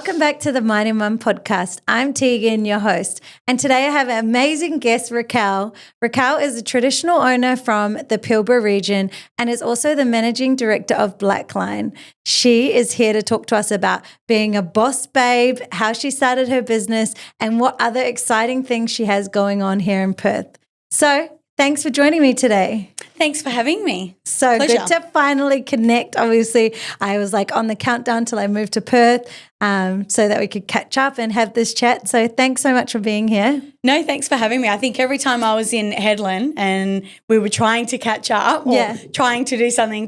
Welcome back to the Mighty Mum podcast. I'm Tegan, your host, and today I have an amazing guest, Raquel. Raquel is a traditional owner from the Pilbara region and is also the managing director of Blakline. She is here to talk to us about being a boss babe, how she started her business, and what other exciting things she has going on here in Perth. So, thanks for joining me today. Thanks for having me. So Pleasure. good to finally connect. Obviously, I was like on the countdown till I moved to Perth so that we could catch up and have this chat. So thanks so much for being here. No, thanks for having me. I think every time I was in Headland and we were trying to catch up or trying to do something,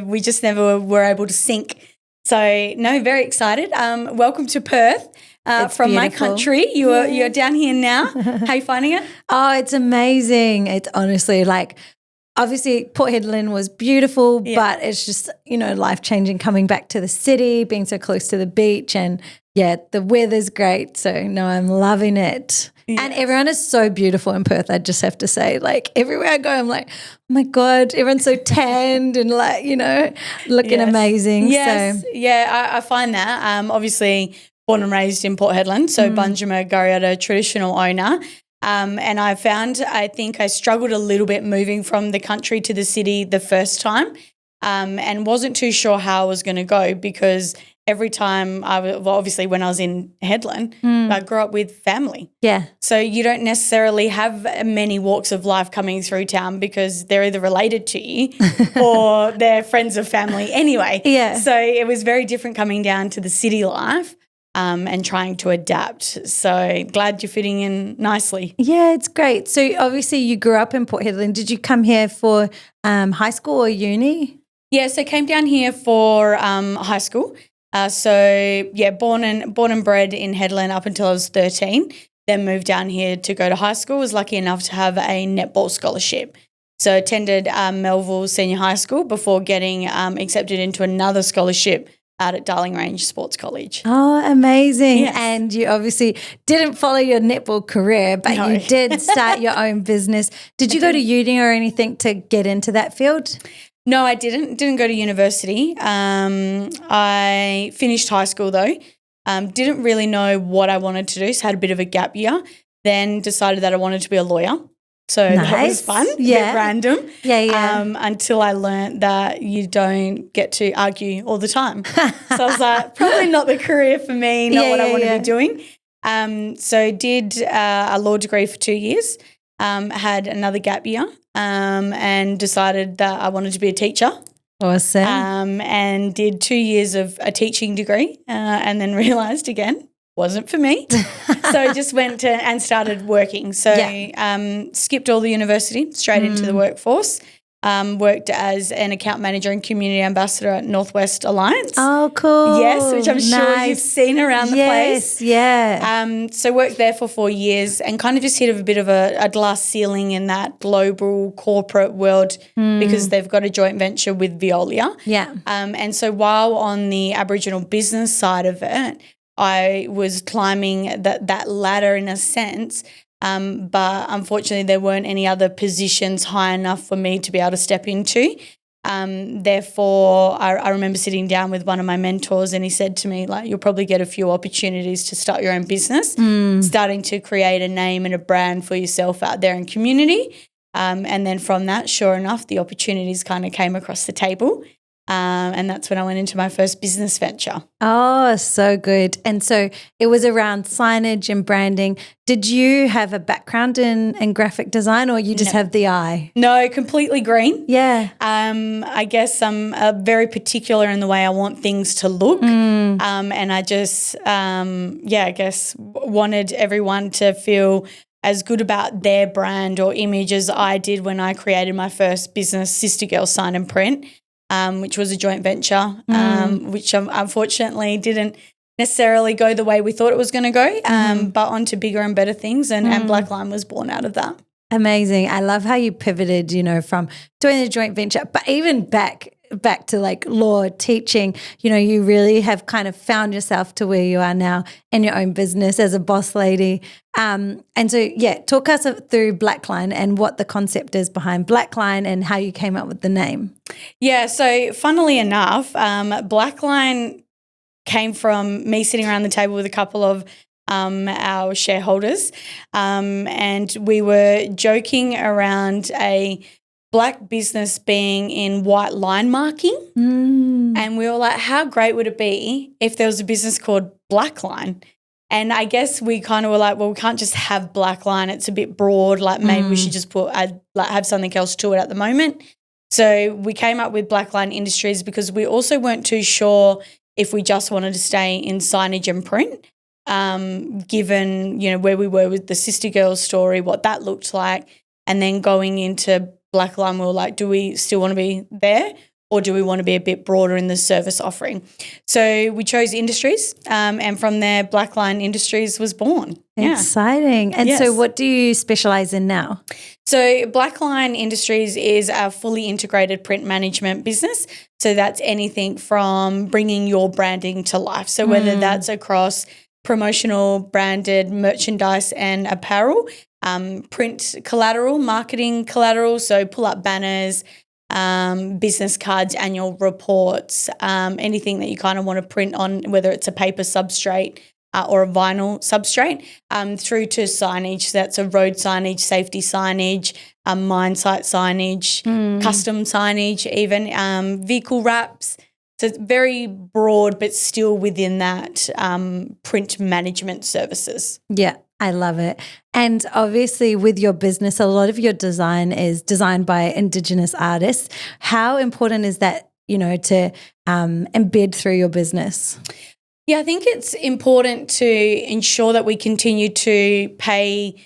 we just never were able to sync. So, no, very excited. Welcome to Perth. From my country. You're down here now. How are you finding it? Oh, it's amazing. It's honestly obviously Port Hedland was beautiful, but it's just, life-changing coming back to the city, being so close to the beach, and the weather's great. So, no, I'm loving it. Yes. And everyone is so beautiful in Perth, I just have to say. Everywhere I go, I'm like, oh my God, everyone's so tanned and looking amazing. Yes, so. I find that. Obviously, born and raised in Port Hedland, so Banjima Country, traditional owner. And I think I struggled a little bit moving from the country to the city the first time and wasn't too sure how I was going to go because every time obviously when I was in Headland, I grew up with family. Yeah. So you don't necessarily have many walks of life coming through town because they're either related to you or they're friends of family anyway. Yeah. So it was very different coming down to the city life. And trying to adapt. So glad you're fitting in nicely. Yeah, it's great. So obviously you grew up in Port Hedland. Did you come here for high school or uni? Yeah, so came down here for high school. Born and bred in Hedland up until I was 13. Then moved down here to go to high school. Was lucky enough to have a netball scholarship. So attended Melville Senior High School before getting accepted into another scholarship out at Darling Range Sports College. Oh, amazing. Yes. And you obviously didn't follow your netball career, but you did start your own business. Did you go to uni or anything to get into that field? No, I didn't go to university. I finished high school though. Didn't really know what I wanted to do, so had a bit of a gap year. Then decided that I wanted to be a lawyer. So that was fun, a bit random. Until I learned that you don't get to argue all the time. So I was like, probably not the career for me, not what I want to be doing. So did a law degree for 2 years, had another gap year and decided that I wanted to be a teacher. Awesome. And did 2 years of a teaching degree and then realised again, wasn't for me. So I just went and started working. So skipped all the university, straight into the workforce. Worked as an account manager and community ambassador at Northwest Alliance. Oh, cool. Yes, which I'm sure you've seen around the place. Yeah. So worked there for 4 years and kind of just hit a bit of a glass ceiling in that global corporate world because they've got a joint venture with Veolia. Yeah. And so while on the Aboriginal business side of it, I was climbing that ladder in a sense, but unfortunately there weren't any other positions high enough for me to be able to step into. Therefore, I remember sitting down with one of my mentors and he said to me, you'll probably get a few opportunities to start your own business, starting to create a name and a brand for yourself out there in community. And then from that, sure enough, the opportunities kind of came across the table. And that's when I went into my first business venture. Oh, so good. And so it was around signage and branding. Did you have a background in graphic design or you just have the eye? No, completely green. Yeah. I guess I'm very particular in the way I want things to look. And I just, I guess wanted everyone to feel as good about their brand or image as I did when I created my first business, Sister Girl Sign and Print. Which was a joint venture, which unfortunately didn't necessarily go the way we thought it was going to go, but on to bigger and better things, and Blakline was born out of that. Amazing. I love how you pivoted, from doing the joint venture, but even back to law, teaching, you really have kind of found yourself to where you are now in your own business as a boss lady. And so, talk us through Blakline and what the concept is behind Blakline and how you came up with the name. Yeah, so funnily enough, Blakline came from me sitting around the table with a couple of our shareholders, and we were joking around a black business being in white line marking. And we were like, how great would it be if there was a business called Blakline? And I guess we kind of were like, well, we can't just have Blakline. It's a bit broad. Like maybe we should just have something else to it at the moment. So we came up with Blakline Industries because we also weren't too sure if we just wanted to stay in signage and print, given, where we were with the Sister Girls story, what that looked like. And then going into Blakline, we were like, do we still want to be there? Or do we want to be a bit broader in the service offering? So we chose industries, and from there, Blakline Industries was born. Exciting. And so what do you specialise in now? So Blakline Industries is a fully integrated print management business. So that's anything from bringing your branding to life. So whether that's across promotional, branded merchandise and apparel, print collateral, marketing collateral, so pull-up banners, business cards, annual reports, anything that you kind of want to print on, whether it's a paper substrate or a vinyl substrate, through to signage. So that's a road signage, safety signage, mine site signage, custom signage, even vehicle wraps. So it's very broad, but still within that print management services. Yeah. I love it. And obviously with your business, a lot of your design is designed by Indigenous artists. How important is that, to embed through your business? Yeah, I think it's important to ensure that we continue to pay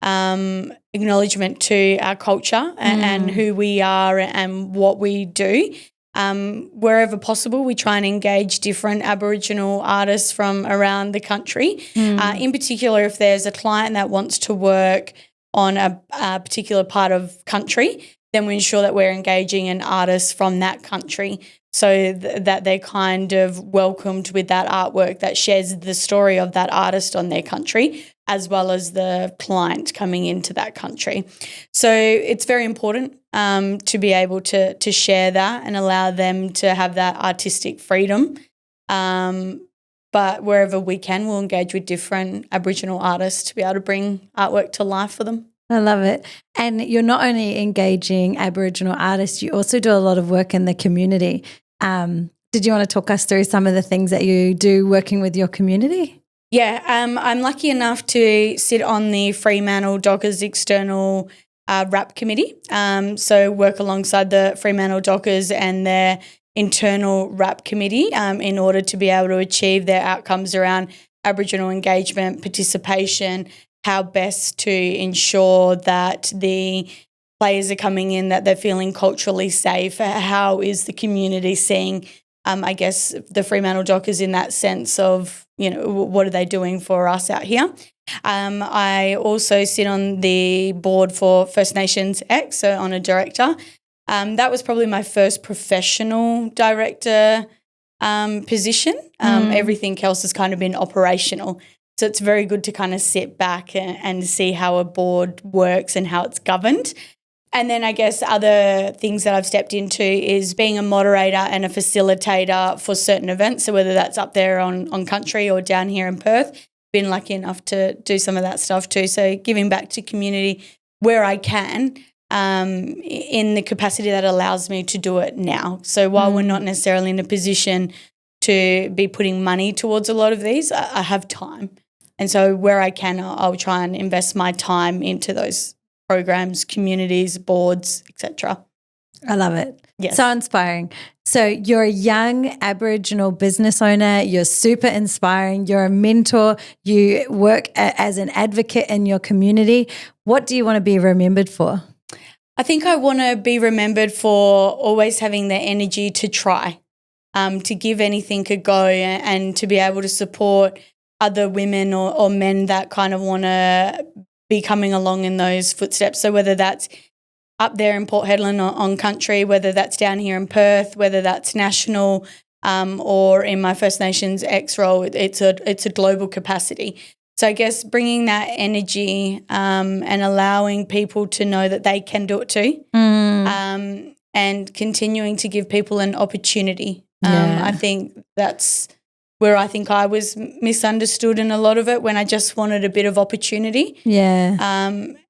acknowledgement to our culture and who we are and what we do. Wherever possible, we try and engage different Aboriginal artists from around the country. In particular, if there's a client that wants to work on a particular part of country, then we ensure that we're engaging an artist from that country so that they're kind of welcomed with that artwork that shares the story of that artist on their country, as well as the client coming into that country. So it's very important to be able to share that and allow them to have that artistic freedom. But wherever we can, we'll engage with different Aboriginal artists to be able to bring artwork to life for them. I love it. And you're not only engaging Aboriginal artists, you also do a lot of work in the community. Did you want to talk us through some of the things that you do working with your community? Yeah, I'm lucky enough to sit on the Fremantle Dockers External RAP Committee, so work alongside the Fremantle Dockers and their internal RAP Committee in order to be able to achieve their outcomes around Aboriginal engagement, participation, how best to ensure that the players are coming in, that they're feeling culturally safe, how is the community seeing, I guess, the Fremantle Dockers in that sense of, what are they doing for us out here? I also sit on the board for First Nations X, so on a director. That was probably my first professional director position. Everything else has kind of been operational. So it's very good to kind of sit back and see how a board works and how it's governed. And then I guess other things that I've stepped into is being a moderator and a facilitator for certain events. So whether that's up there on country or down here in Perth, been lucky enough to do some of that stuff too. So giving back to community where I can in the capacity that allows me to do it now. So while we're not necessarily in a position to be putting money towards a lot of these, I have time. And so where I can, I'll try and invest my time into those programs, communities, boards, etc. I love it. Yes. So inspiring. So you're a young Aboriginal business owner. You're super inspiring. You're a mentor. You work as an advocate in your community. What do you want to be remembered for? I think I want to be remembered for always having the energy to try, to give anything a go and to be able to support other women or men that kind of want to be coming along in those footsteps. So whether that's up there in Port Hedland on country, whether that's down here in Perth, whether that's national or in my First Nations X role, it's a global capacity. So I guess bringing that energy and allowing people to know that they can do it too and continuing to give people an opportunity. I think that's where I think I was misunderstood in a lot of it when I just wanted a bit of opportunity. Yeah.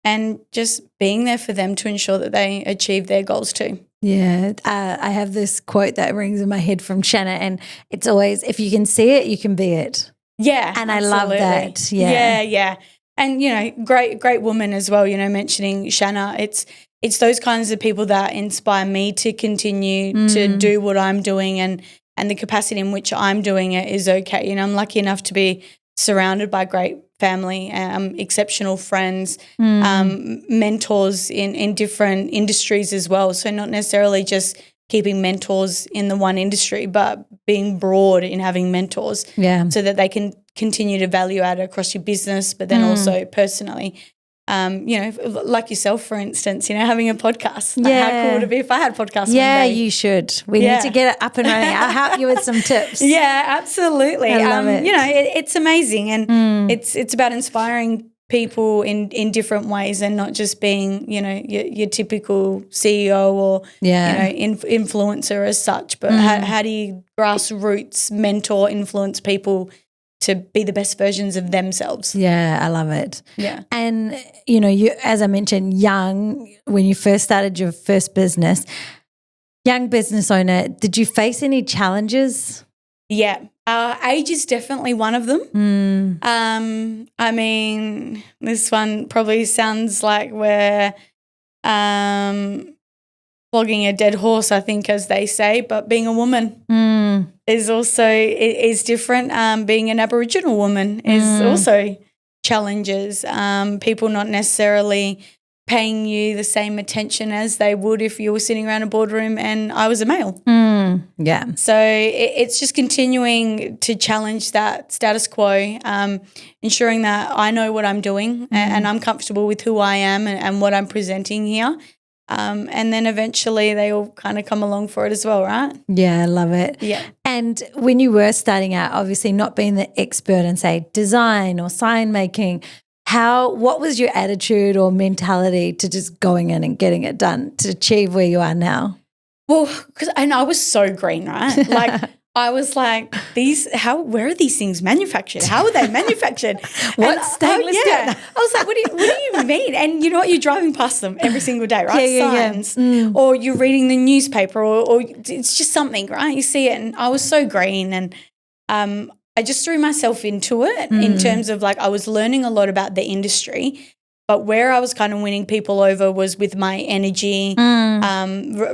And just being there for them to ensure that they achieve their goals too. Yeah. I have this quote that rings in my head from Shanna, and it's always, if you can see it, you can be it. Yeah. And absolutely. I love that. Yeah. Yeah. And, great woman as well, mentioning Shanna. It's those kinds of people that inspire me to continue to do what I'm doing, and the capacity in which I'm doing it is okay. I'm lucky enough to be surrounded by great family, exceptional friends, mentors in different industries as well. So not necessarily just keeping mentors in the one industry, but being broad in having mentors so that they can continue to value add across your business, but then also personally. Like yourself, for instance, having a podcast. Like, how cool would it be if I had a podcast one day? You should. We need to get it up and running. I'll help you with some tips. Yeah, absolutely. I love it. It's amazing, and it's about inspiring people in different ways, and not just being, your typical CEO or influencer as such. But how do you grassroots mentor, influence people to be the best versions of themselves? Yeah, I love it. Yeah. And, you, as I mentioned, young, when you first started your first business, young business owner, did you face any challenges? Yeah. Age is definitely one of them. I mean, this one probably sounds like we're flogging a dead horse, I think, as they say, but being a woman is also is different. Being an Aboriginal woman is also challenges. People not necessarily paying you the same attention as they would if you were sitting around a boardroom and I was a male. Yeah. So it's just continuing to challenge that status quo, ensuring that I know what I'm doing and I'm comfortable with who I am and what I'm presenting here. And then eventually they all kind of come along for it as well, right? Yeah, I love it. Yeah. And when you were starting out, obviously not being the expert in, say, design or sign making, what was your attitude or mentality to just going in and getting it done to achieve where you are now? Well, and I was so green, right? Like I was like, where are these things manufactured? How are they manufactured? What stainless steel? I was like, what do you mean? And you know what? You're driving past them every single day, right? Signs. Or you're reading the newspaper or it's just something, right? You see it. And I was so green, and I just threw myself into it in terms of like I was learning a lot about the industry, but where I was kind of winning people over was with my energy,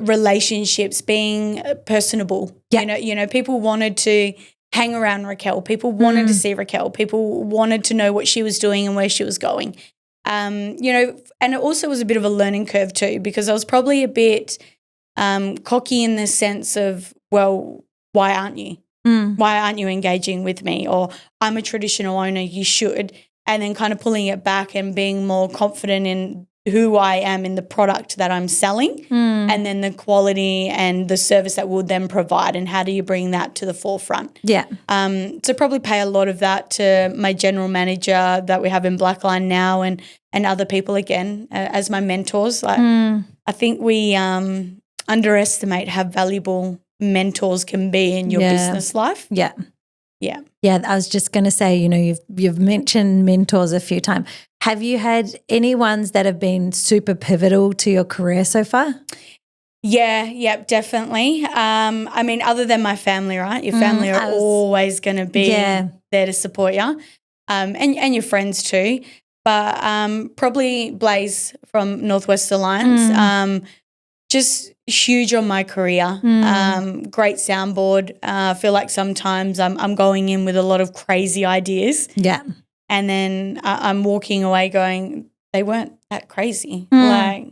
relationships, being personable. Yeah. People wanted to hang around Raquel. People wanted to see Raquel. People wanted to know what she was doing and where she was going. And it also was a bit of a learning curve too, because I was probably a bit cocky in the sense of, well, why aren't you? Why aren't you engaging with me? Or I'm a traditional owner, you should. And then kind of pulling it back and being more confident in who I am in the product that I'm selling and then the quality and the service that we'll then provide, and how do you bring that to the forefront. Yeah. So probably pay a lot of that to my general manager that we have in Blakline now and other people again as my mentors. I think we underestimate how valuable mentors can be in your business life. Yeah. Yeah. Yeah, I was just going to say, you've mentioned mentors a few times. Have you had any ones that have been super pivotal to your career so far? Yeah, definitely. I mean, other than my family, right? Your family are always going to be there to support you, and your friends too. But probably Blaze from Northwest Alliance, just huge on my career. Great soundboard. I feel like sometimes I'm going in with a lot of crazy ideas. Yeah. And then I'm walking away going, they weren't that crazy. Like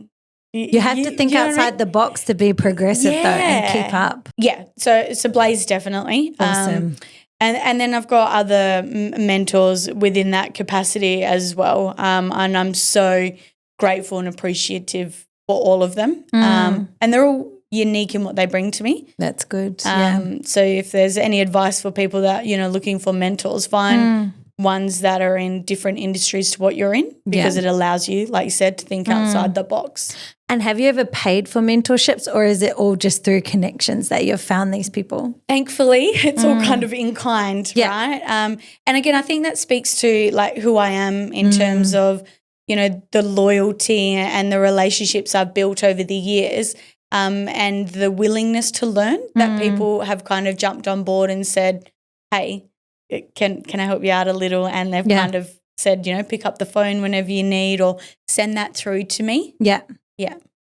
you have to think outside the box to be progressive though and keep up. Yeah. So Blaze definitely. Awesome. And then I've got other mentors within that capacity as well. And I'm so grateful and appreciative for all of them. And they're all unique in what they bring to me. That's good. So if there's any advice for people that, looking for mentors, find ones that are in different industries to what you're in because it allows you, like you said, to think outside the box. And have you ever paid for mentorships, or is it all just through connections that you've found these people? Thankfully, it's all kind of in kind, right? And again, I think that speaks to like who I am in terms of, you know, the loyalty and the relationships I've built over the years, and the willingness to learn that people have kind of jumped on board and said, hey, can I help you out a little? And they've kind of said, you know, pick up the phone whenever you need or send that through to me. Yeah.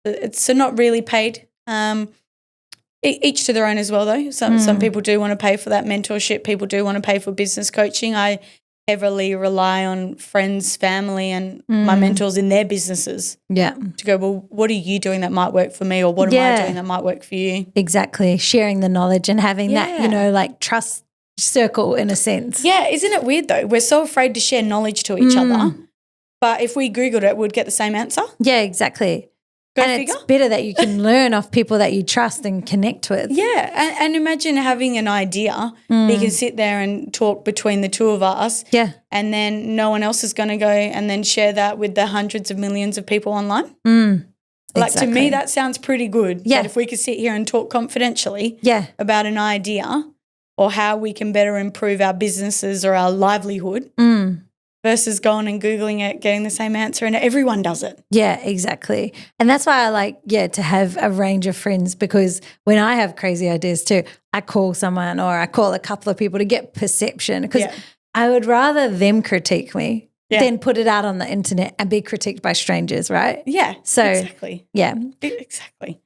It's so not really paid. Each to their own as well, though. Some people do want to pay for that mentorship. People do want to pay for business coaching. I heavily rely on friends, family, and my mentors in their businesses. To go, well, what are you doing that might work for me, or what am I doing that might work for you? Exactly. Sharing the knowledge and having that, you know, like trust circle in a sense. Yeah. Isn't it weird though? We're so afraid to share knowledge to each other. But if we Googled it, we'd get the same answer. Yeah, exactly. Go figure. It's better that you can learn off people that you trust and connect with. Yeah, and imagine having an idea that you can sit there and talk between the two of us. And then no one else is going to go and then share that with the hundreds of millions of people online. Like to me, that sounds pretty good. That if we could sit here and talk confidentially about an idea or how we can better improve our businesses or our livelihood. Versus going and Googling it, getting the same answer, and everyone does it. Yeah, exactly. And that's why I like, to have a range of friends, because when I have crazy ideas too, I call someone or I call a couple of people to get perception, because I would rather them critique me than put it out on the internet and be critiqued by strangers, right? Yeah, so, exactly. Yeah. Exactly.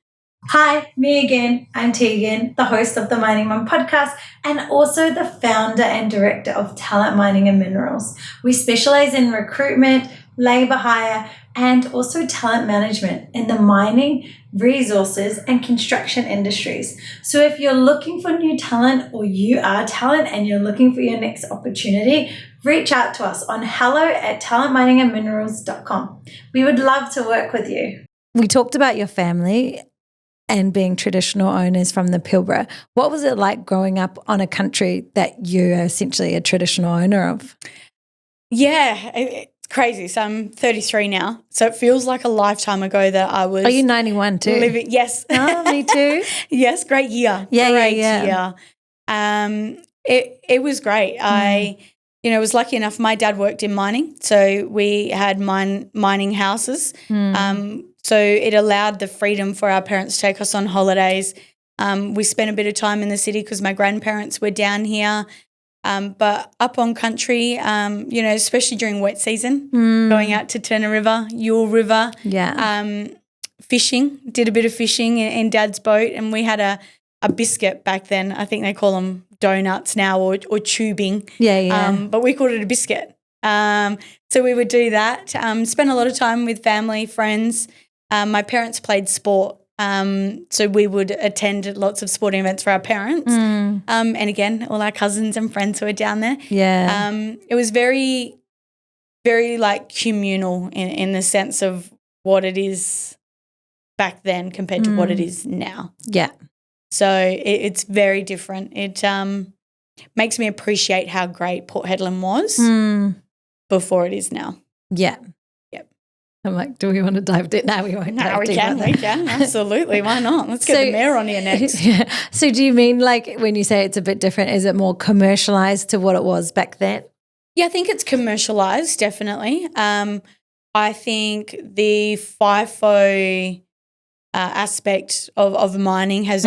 Hi, me again. I'm Tegan, the host of the Mining Mum podcast and also the founder and director of Talent Mining and Minerals. We specialize in recruitment, labor hire, and also talent management in the mining, resources, and construction industries. So if you're looking for new talent, or you are talent and you're looking for your next opportunity, reach out to us on hello@talentminingandminerals.com. We would love to work with you. We talked about your family and being traditional owners from the Pilbara. What was it like growing up on a country that you're essentially a traditional owner of? Yeah, it's crazy. So I'm 33 now. So it feels like a lifetime ago that I was. Are you 91 too? Living, yes. Oh, me too. Yes, great year. Great year. It was great. I was lucky enough. My dad worked in mining, so we had mining houses. So it allowed the freedom for our parents to take us on holidays. We spent a bit of time in the city because my grandparents were down here. But up on country, especially during wet season, going out to Turner River, Yule River, fishing, did a bit of fishing in Dad's boat, and we had a biscuit back then. I think they call them donuts now or tubing. But we called it a biscuit. So we would do that, spend a lot of time with family, friends. My parents played sport, so we would attend lots of sporting events for our parents. And again, all our cousins and friends who were down there. It was very, very like communal in the sense of what it is back then compared to what it is now. So it's very different. It makes me appreciate how great Port Hedland was before it is now. I'm like, do we want to dive deep? No, we won't. No, we can. Absolutely. Why not? Let's get the mayor on here next. So do you mean like when you say it's a bit different, is it more commercialised to what it was back then? Yeah, I think it's commercialised, definitely. I think the FIFO aspect of mining has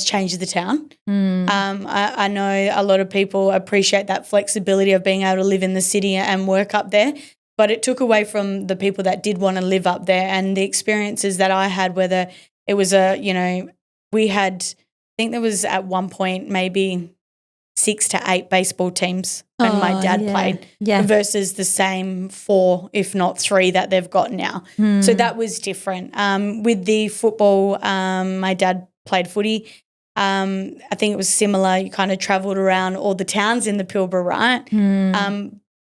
changed the town. I know a lot of people appreciate that flexibility of being able to live in the city and work up there. But it took away from the people that did want to live up there, and the experiences that I had, whether it was we had, I think there was at one point maybe 6 to 8 baseball teams when my dad played versus the same 4, if not 3 that they've got now. So that was different. With the football, my dad played footy. I think it was similar. You kind of travelled around all the towns in the Pilbara, right?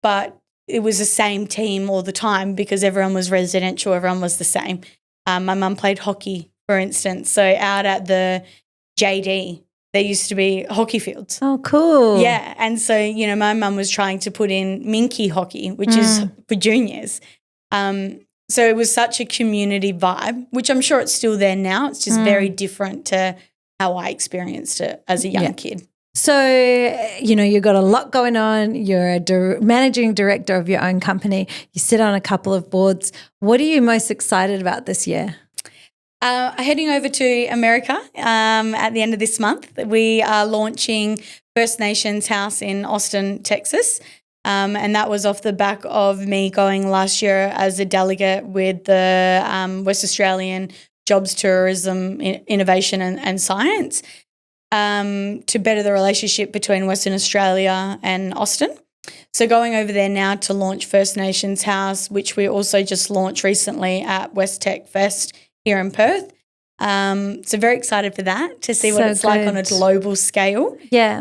But it was the same team all the time because everyone was residential, everyone was the same. My mum played hockey, for instance. So out at the JD, there used to be hockey fields. Oh, cool. Yeah. And so, my mum was trying to put in minky hockey, which is for juniors. So it was such a community vibe, which I'm sure it's still there now. It's just very different to how I experienced it as a young kid. So, you've got a lot going on. You're a managing director of your own company. You sit on a couple of boards. What are you most excited about this year? Heading over to America at the end of this month. We are launching First Nations House in Austin, Texas. And that was off the back of me going last year as a delegate with the West Australian Jobs, Tourism, Innovation and Science. To better the relationship between Western Australia and Austin. So going over there now to launch First Nations House, which we also just launched recently at West Tech Fest here in Perth. So very excited for that, to see what it's like on a global scale. Yeah.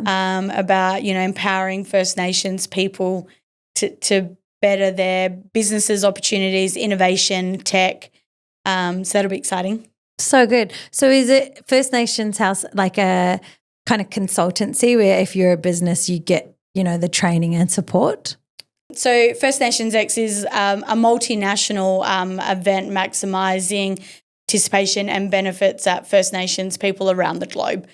About, empowering First Nations people to better their businesses, opportunities, innovation, tech. So that'll be exciting. So good. So is it First Nations House like a kind of consultancy where if you're a business you get, the training and support? So First Nations X is a multinational event maximising participation and benefits at First Nations people around the globe.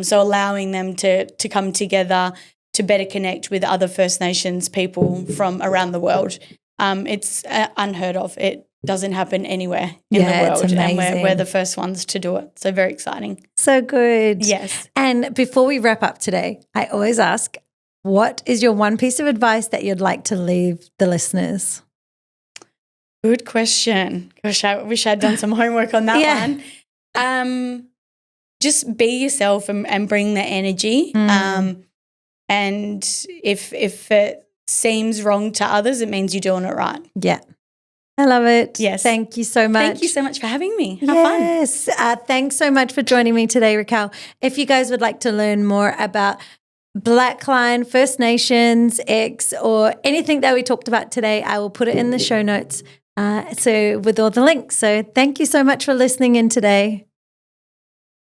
So allowing them to come together to better connect with other First Nations people from around the world. It's unheard of. It doesn't happen anywhere in the world, it's amazing. and we're the first ones to do it. So very exciting. So good. Yes. And before we wrap up today, I always ask, what is your one piece of advice that you'd like to leave the listeners? Good question. Gosh, I wish I'd done some homework on that one. Just be yourself and bring the energy. And if it seems wrong to others, it means you're doing it right. Yeah. I love it. Yes. Thank you so much. Thank you so much for having me. Have fun. Yes. Thanks so much for joining me today, Raquel. If you guys would like to learn more about Blakline, First Nations, X, or anything that we talked about today, I will put it in the show notes. So with all the links. So thank you so much for listening in today.